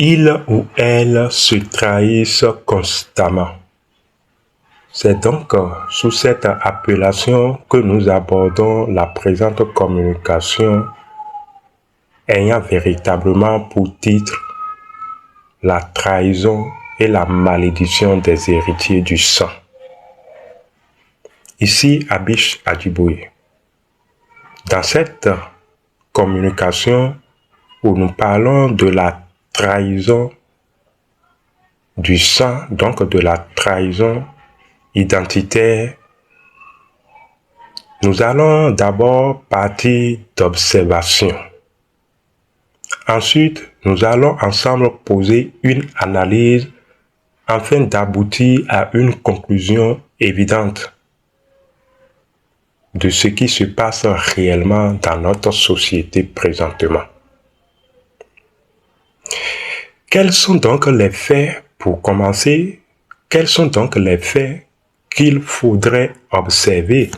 Ils ou elles se trahissent constamment. C'est donc sous cette appellation que nous abordons la présente communication ayant véritablement pour titre la trahison et la malédiction des héritiers du sang. Ici, Abish Adjiboué. Dans cette communication où nous parlons de la trahison du sang, donc de la trahison identitaire, nous allons d'abord partir d'observation. Ensuite, nous allons ensemble poser une analyse afin d'aboutir à une conclusion évidente de ce qui se passe réellement dans notre société présentement. Quels sont donc les faits, pour commencer, quels sont donc les faits qu'il faudrait observer?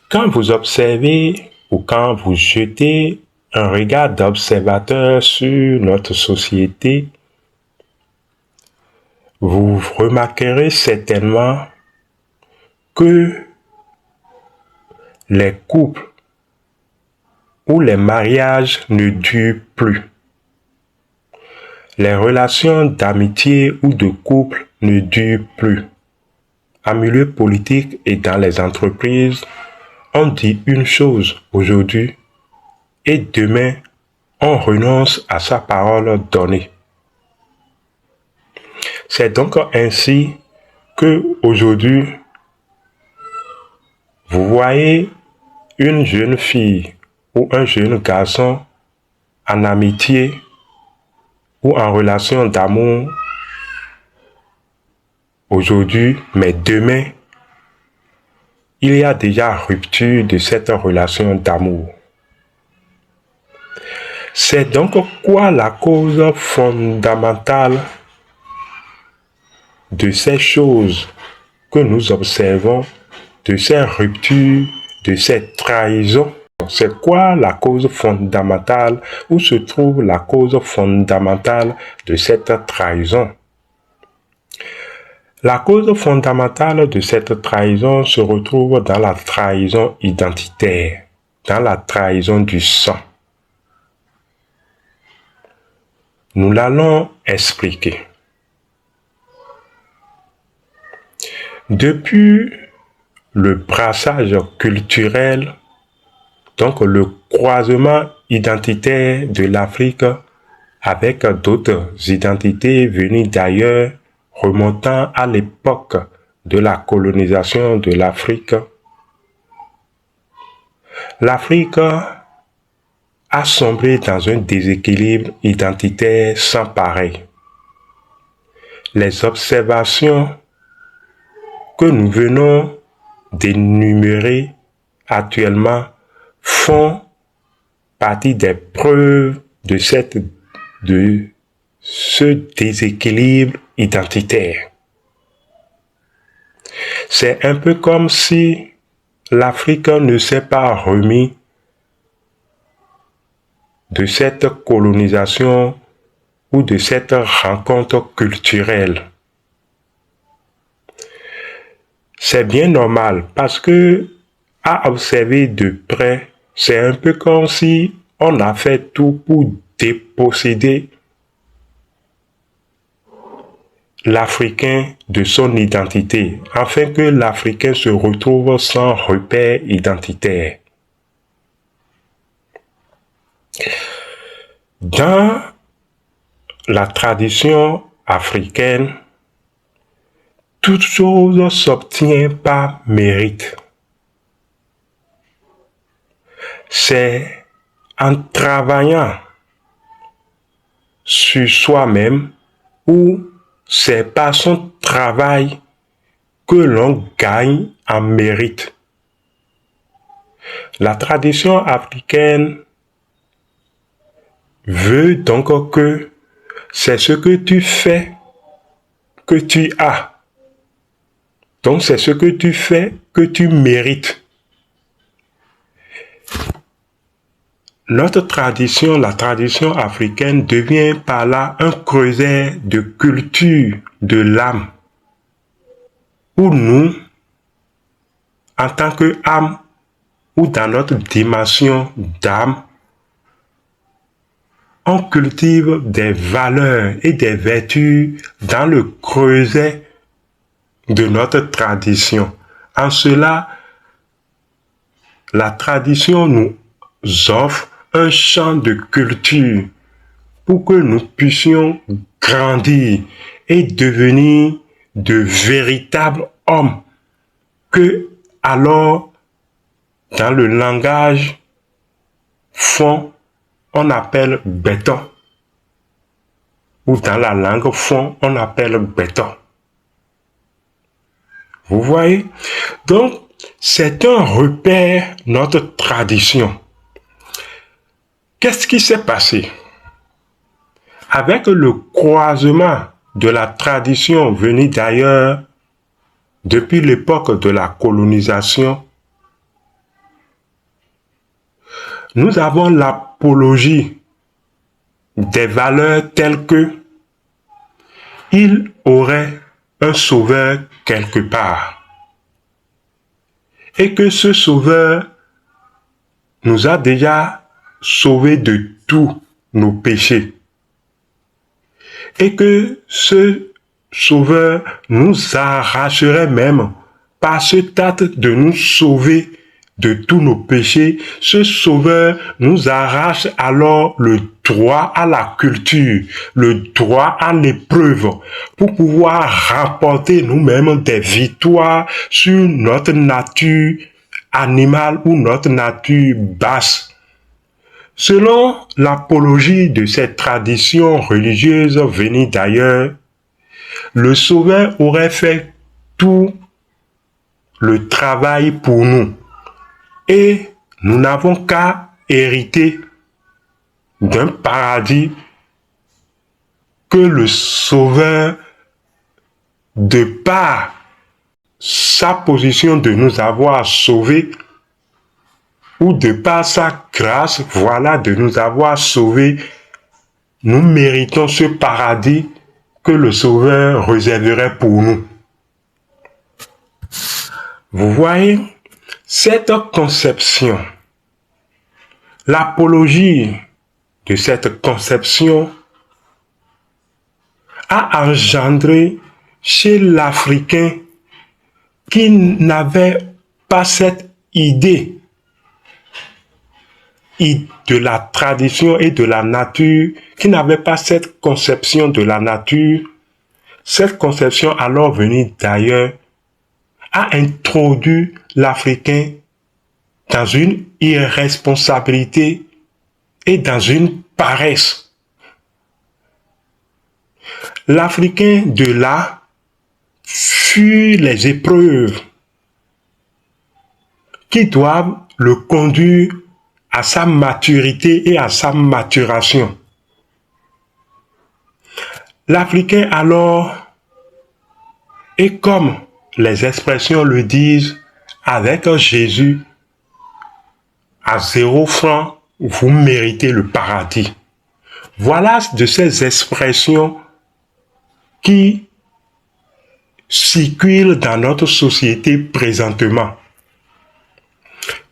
Quand vous observez ou quand vous jetez un regard d'observateur sur notre société, vous remarquerez certainement que les couples où les mariages ne durent plus, les relations d'amitié ou de couple ne durent plus. En milieu politique et dans les entreprises, on dit une chose aujourd'hui et demain, on renonce à sa parole donnée. C'est donc ainsi que aujourd'hui, vous voyez une jeune fille ou un jeune garçon en amitié ou en relation d'amour aujourd'hui, mais demain, il y a déjà rupture de cette relation d'amour. C'est donc quoi la cause fondamentale de ces choses que nous observons, de ces ruptures, de ces trahisons? C'est quoi la cause fondamentale? Où se trouve la cause fondamentale de cette trahison? La cause fondamentale de cette trahison se retrouve dans la trahison identitaire, dans la trahison du sang. Nous l'allons expliquer. Depuis le brassage culturel, donc le croisement identitaire de l'Afrique avec d'autres identités venues d'ailleurs, remontant à l'époque de la colonisation de l'Afrique, l'Afrique a sombré dans un déséquilibre identitaire sans pareil. Les observations que nous venons d'énumérer actuellement font partie des preuves de ce déséquilibre identitaire. C'est un peu comme si l'Afrique ne s'est pas remis de cette colonisation ou de cette rencontre culturelle. C'est bien normal parce que, à observer de près, c'est un peu comme si on a fait tout pour déposséder l'Africain de son identité, afin que l'Africain se retrouve sans repère identitaire. Dans la tradition africaine, toute chose s'obtient par mérite. C'est en travaillant sur soi-même ou c'est par son travail que l'on gagne en mérite. La tradition africaine veut donc que c'est ce que tu fais que tu as. Donc c'est ce que tu fais que tu mérites. notre tradition, la tradition africaine, devient par là un creuset de culture de l'âme, où nous, en tant qu'âme, ou dans notre dimension d'âme, on cultive des valeurs et des vertus dans le creuset de notre tradition. En cela, la tradition nous offre un champ de culture pour que nous puissions grandir et devenir de véritables hommes que, alors, dans le langage fond, on appelle béton. Ou dans la langue fond, on appelle béton. Vous voyez? Donc, c'est un repère, notre tradition. Qu'est-ce qui s'est passé? Avec le croisement de la tradition venue d'ailleurs depuis l'époque de la colonisation, nous avons l'apologie des valeurs telles que il aurait un sauveur quelque part et que ce sauveur nous a déjà sauvés de tous nos péchés et que ce sauveur nous arracherait même par cet acte de nous sauver de tous nos péchés. Ce sauveur nous arrache alors le droit à la culture, le droit à l'épreuve, pour pouvoir remporter nous-mêmes des victoires sur notre nature animale ou notre nature basse. Selon l'apologie de cette tradition religieuse venue d'ailleurs, le Sauveur aurait fait tout le travail pour nous et nous n'avons qu'à hériter d'un paradis que le Sauveur, de par sa position de nous avoir sauvés, ou de par sa grâce, voilà, de nous avoir sauvés, nous méritons ce paradis que le Sauveur réserverait pour nous. Vous voyez, cette conception, l'apologie de cette conception a engendré chez l'Africain qui n'avait pas cette idée de la tradition et de la nature, qui n'avait pas cette conception de la nature, cette conception alors venue d'ailleurs, a introduit l'Africain dans une irresponsabilité et dans une paresse. L'Africain de là fuit les épreuves qui doivent le conduire à sa maturité et à sa maturation. L'Africain alors est comme les expressions le disent, avec Jésus, à 0 francs, vous méritez le paradis. Voilà de ces expressions qui circulent dans notre société présentement.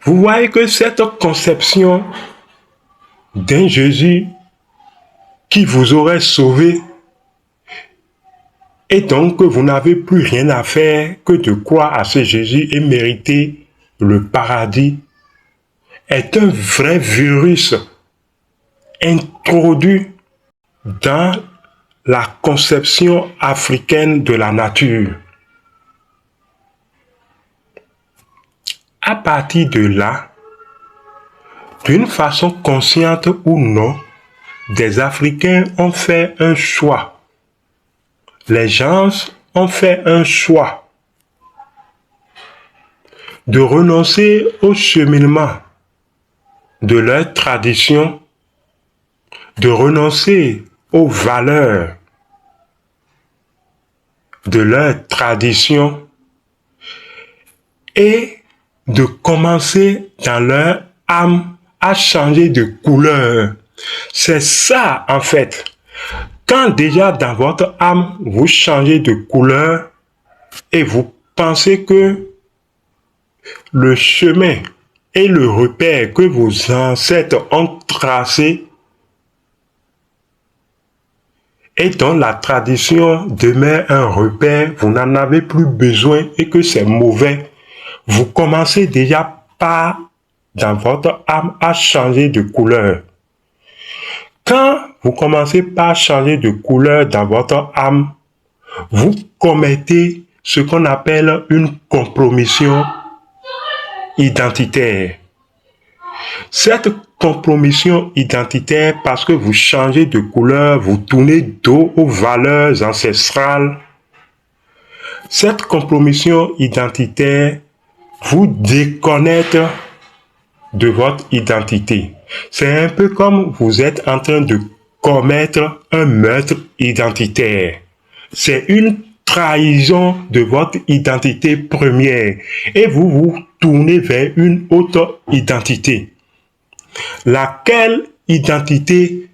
Vous voyez que cette conception d'un Jésus qui vous aurait sauvé et donc que vous n'avez plus rien à faire que de croire à ce Jésus et mériter le paradis est un vrai virus introduit dans la conception africaine de la nature. À partir de là, d'une façon consciente ou non, des Africains ont fait un choix. Les gens ont fait un choix de renoncer au cheminement de leur tradition, de renoncer aux valeurs de leur tradition et de commencer dans leur âme a changé de couleur. C'est ça, en fait. Quand déjà dans votre âme, vous changez de couleur et vous pensez que le chemin et le repère que vos ancêtres ont tracé et dont la tradition demeure un repère, vous n'en avez plus besoin et que c'est mauvais, vous commencez déjà par, dans votre âme, à changer de couleur. Quand vous commencez par changer de couleur dans votre âme, vous commettez ce qu'on appelle une compromission identitaire. Cette compromission identitaire, parce que vous changez de couleur, vous tournez dos aux valeurs ancestrales. Cette compromission identitaire vous déconnecte de votre identité. C'est un peu comme vous êtes en train de commettre un meurtre identitaire. C'est une trahison de votre identité première et vous vous tournez vers une autre identité. Laquelle identité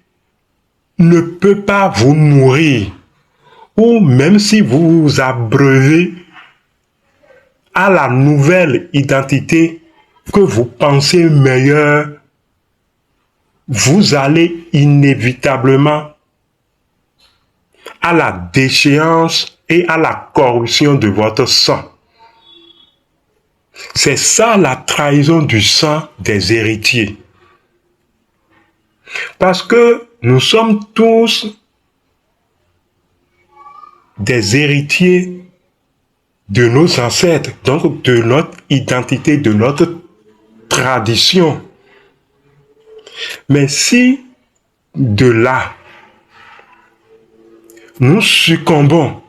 ne peut pas vous nourrir, ou même si vous vous abreuvez à la nouvelle identité que vous pensez meilleure, vous allez inévitablement à la déchéance et à la corruption de votre sang. C'est ça la trahison du sang des héritiers. Parce que nous sommes tous des héritiers de nos ancêtres, donc de notre identité, de notre tradition. Mais si de là, nous succombons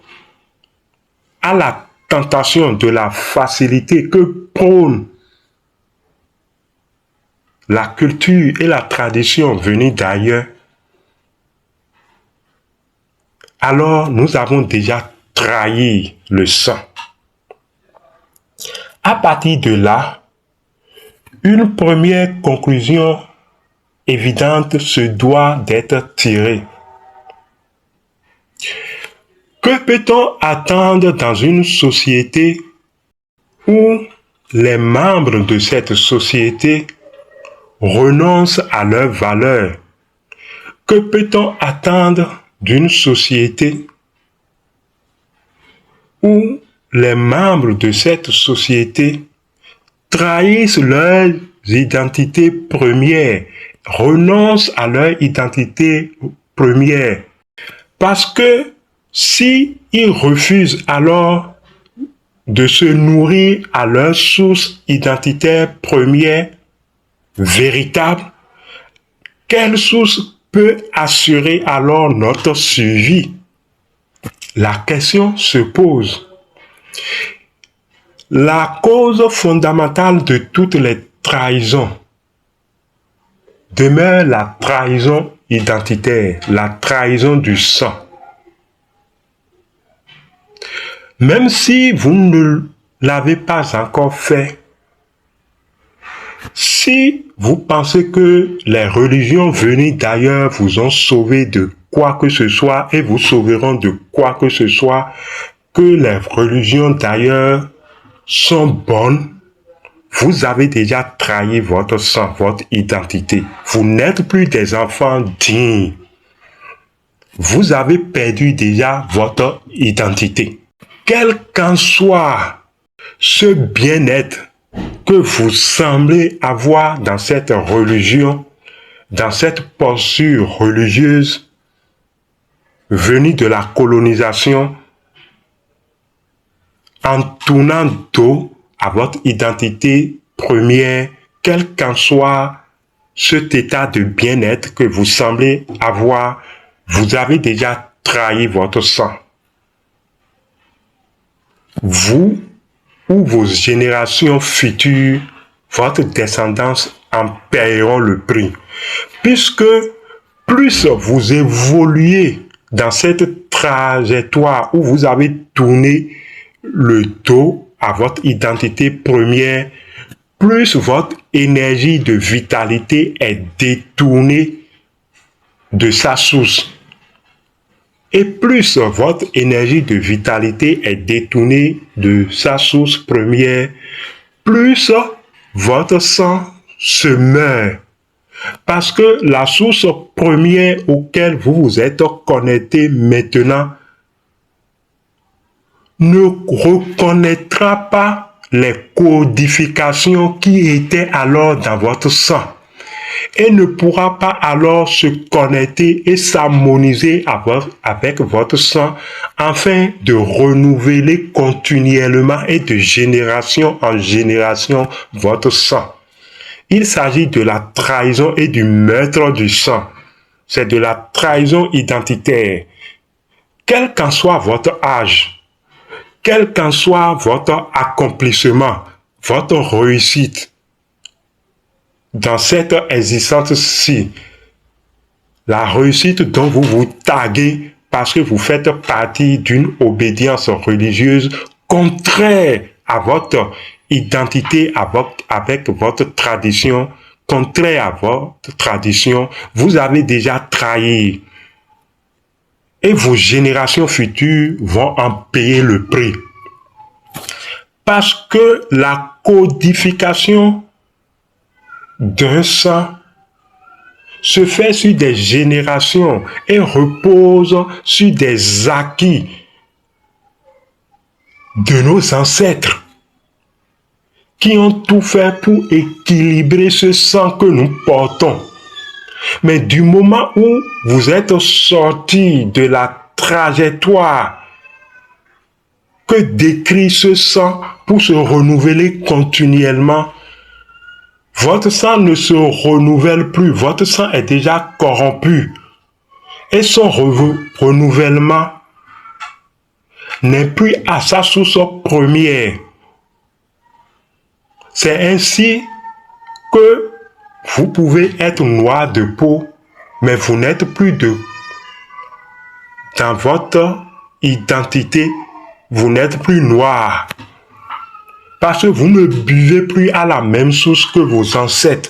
à la tentation de la facilité que prône la culture et la tradition venues d'ailleurs, alors nous avons déjà trahi le sang. À partir de là, une première conclusion évidente se doit d'être tirée. Que peut-on attendre dans une société où les membres de cette société renoncent à leurs valeurs? Que peut-on attendre d'une société où les membres de cette société trahissent leur identité première, renoncent à leur identité première? Parce que si ils refusent alors de se nourrir à leur source identitaire première, véritable, quelle source peut assurer alors notre survie? La question se pose. La cause fondamentale de toutes les trahisons demeure la trahison identitaire, la trahison du sang. Même si vous ne l'avez pas encore fait, si vous pensez que les religions venues d'ailleurs vous ont sauvé de quoi que ce soit et vous sauveront de quoi que ce soit, que les religions d'ailleurs sont bonnes, vous avez déjà trahi votre sang, votre identité. Vous n'êtes plus des enfants dignes. Vous avez perdu déjà votre identité. Quel qu'en soit ce bien-être que vous semblez avoir dans cette religion, dans cette posture religieuse venue de la colonisation, en tournant dos à votre identité première, quel qu'en soit cet état de bien-être que vous semblez avoir, vous avez déjà trahi votre sang. Vous ou vos générations futures, votre descendance en paieront le prix. Puisque plus vous évoluez dans cette trajectoire où vous avez tourné le dos à votre identité première, plus votre énergie de vitalité est détournée de sa source. Et plus votre énergie de vitalité est détournée de sa source première, plus votre sang se meurt. Parce que la source première auquel vous vous êtes connecté maintenant ne reconnaîtra pas les codifications qui étaient alors dans votre sang et ne pourra pas alors se connecter et s'harmoniser avec votre sang afin de renouveler continuellement et de génération en génération votre sang. Il s'agit de la trahison et du meurtre du sang. C'est de la trahison identitaire. Quel qu'en soit votre âge, quel qu'en soit votre accomplissement, votre réussite, dans cette existence-ci, la réussite dont vous vous taguez parce que vous faites partie d'une obédience religieuse contraire à votre identité, avec votre tradition, contraire à votre tradition, vous avez déjà trahi. Et vos générations futures vont en payer le prix. Parce que la codification d'un sang se fait sur des générations et repose sur des acquis de nos ancêtres qui ont tout fait pour équilibrer ce sang que nous portons. Mais du moment où vous êtes sorti de la trajectoire que décrit ce sang pour se renouveler continuellement, votre sang ne se renouvelle plus, votre sang est déjà corrompu. Et son renouvellement n'est plus à sa source première. C'est ainsi que vous pouvez être noir de peau, mais vous n'êtes plus dans votre identité, vous n'êtes plus noir. Parce que vous ne buvez plus à la même source que vos ancêtres.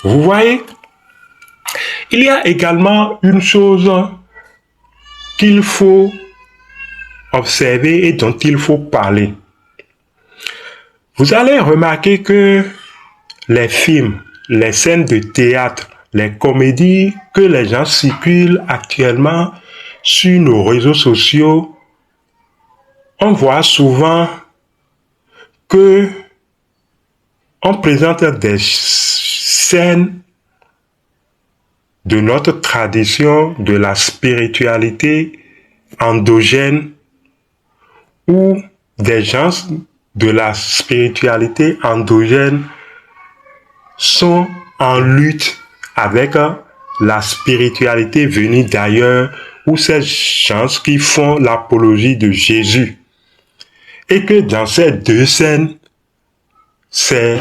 Vous voyez? Il y a également une chose qu'il faut observer et dont il faut parler. Vous allez remarquer que les films, les scènes de théâtre, les comédies que les gens circulent actuellement sur nos réseaux sociaux, on voit souvent que on présente des scènes de notre tradition, de la spiritualité endogène, où des gens de la spiritualité endogène sont en lutte avec la spiritualité venue d'ailleurs, ou ces gens qui font l'apologie de Jésus. Et que dans ces deux scènes, c'est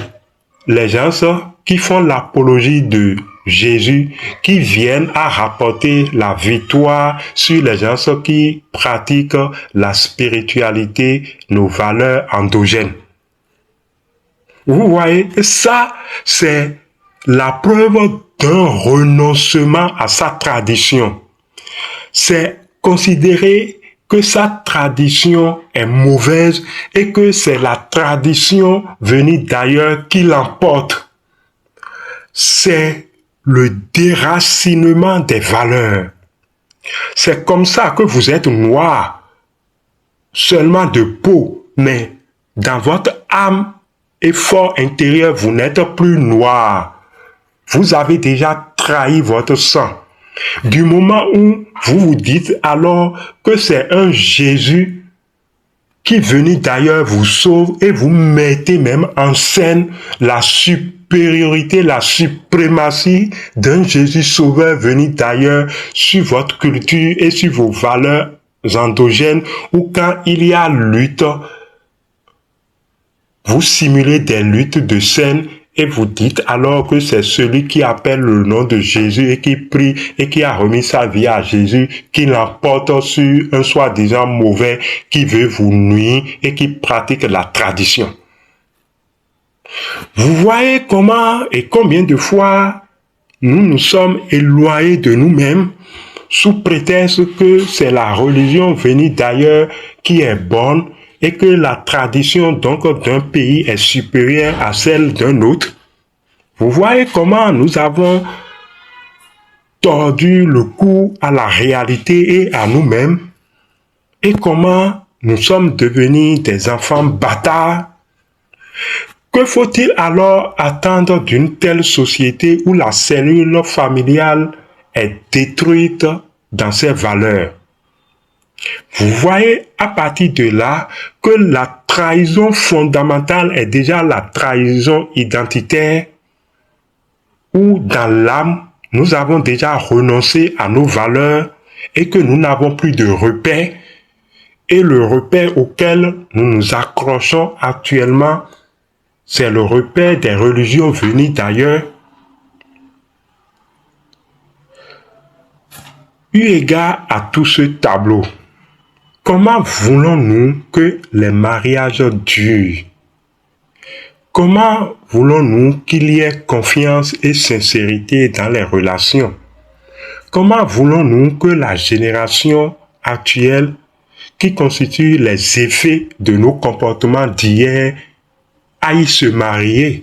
les gens qui font l'apologie de Jésus qui viennent à rapporter la victoire sur les gens qui pratiquent la spiritualité, nos valeurs endogènes. Vous voyez, ça, c'est la preuve d'un renoncement à sa tradition. C'est considérer que sa tradition est mauvaise et que c'est la tradition venue d'ailleurs qui l'emporte. C'est le déracinement des valeurs. C'est comme ça que vous êtes noir, seulement de peau, mais dans votre âme et fort intérieur, vous n'êtes plus noir. Vous avez déjà trahi votre sang. Du moment où vous vous dites alors que c'est un Jésus qui venu d'ailleurs vous sauve et vous mettez même en scène la supériorité, la suprématie d'un Jésus sauveur venu d'ailleurs sur votre culture et sur vos valeurs endogènes, ou quand il y a lutte, vous simulez des luttes de scène et vous dites alors que c'est celui qui appelle le nom de Jésus et qui prie et qui a remis sa vie à Jésus, qui l'emporte sur un soi-disant mauvais qui veut vous nuire et qui pratique la tradition. Vous voyez comment et combien de fois nous nous sommes éloignés de nous-mêmes sous prétexte que c'est la religion venue d'ailleurs qui est bonne et que la tradition donc d'un pays est supérieure à celle d'un autre. Vous voyez comment nous avons tordu le cou à la réalité et à nous-mêmes et comment nous sommes devenus des enfants bâtards. Que faut-il alors attendre d'une telle société où la cellule familiale est détruite dans ses valeurs? Vous voyez à partir de là que la trahison fondamentale est déjà la trahison identitaire où dans l'âme, nous avons déjà renoncé à nos valeurs et que nous n'avons plus de repères. Et le repère auquel nous nous accrochons actuellement, c'est le repère des religions venues d'ailleurs. Eu égard à tout ce tableau, comment voulons-nous que les mariages durent? Comment voulons-nous qu'il y ait confiance et sincérité dans les relations? Comment voulons-nous que la génération actuelle, qui constitue les effets de nos comportements d'hier, aille se marier?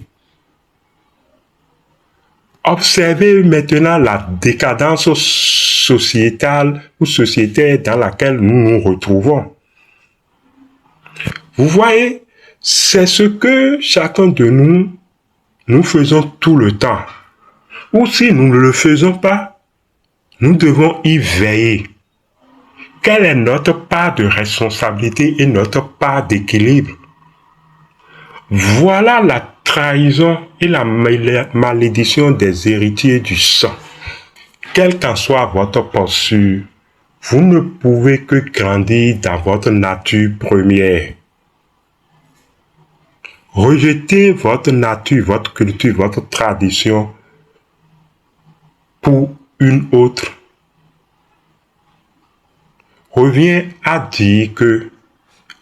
Observez maintenant la décadence sociétale ou sociétaire dans laquelle nous nous retrouvons. Vous voyez, c'est ce que chacun de nous faisons tout le temps. Ou si nous ne le faisons pas, nous devons y veiller. Quelle est notre part de responsabilité et notre part d'équilibre? Voilà la trahison et la malédiction des héritiers du sang. Quelle qu'en soit votre posture, vous ne pouvez que grandir dans votre nature première. Rejetez votre nature, votre culture, votre tradition pour une autre. Revient à dire que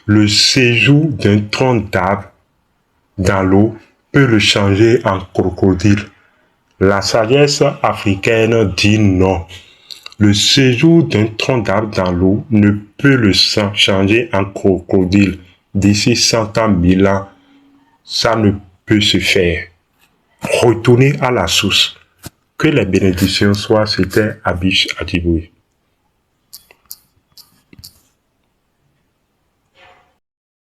le séjour d'un tronc d'arbre dans l'eau peut le changer en crocodile. La sagesse africaine dit non. Le séjour d'un tronc d'arbre dans l'eau ne peut le changer en crocodile. D'ici 100 ans, 1000 ans, ça ne peut se faire. Retournez à la source. Que les bénédictions soient, c'était Abish Adjiboui.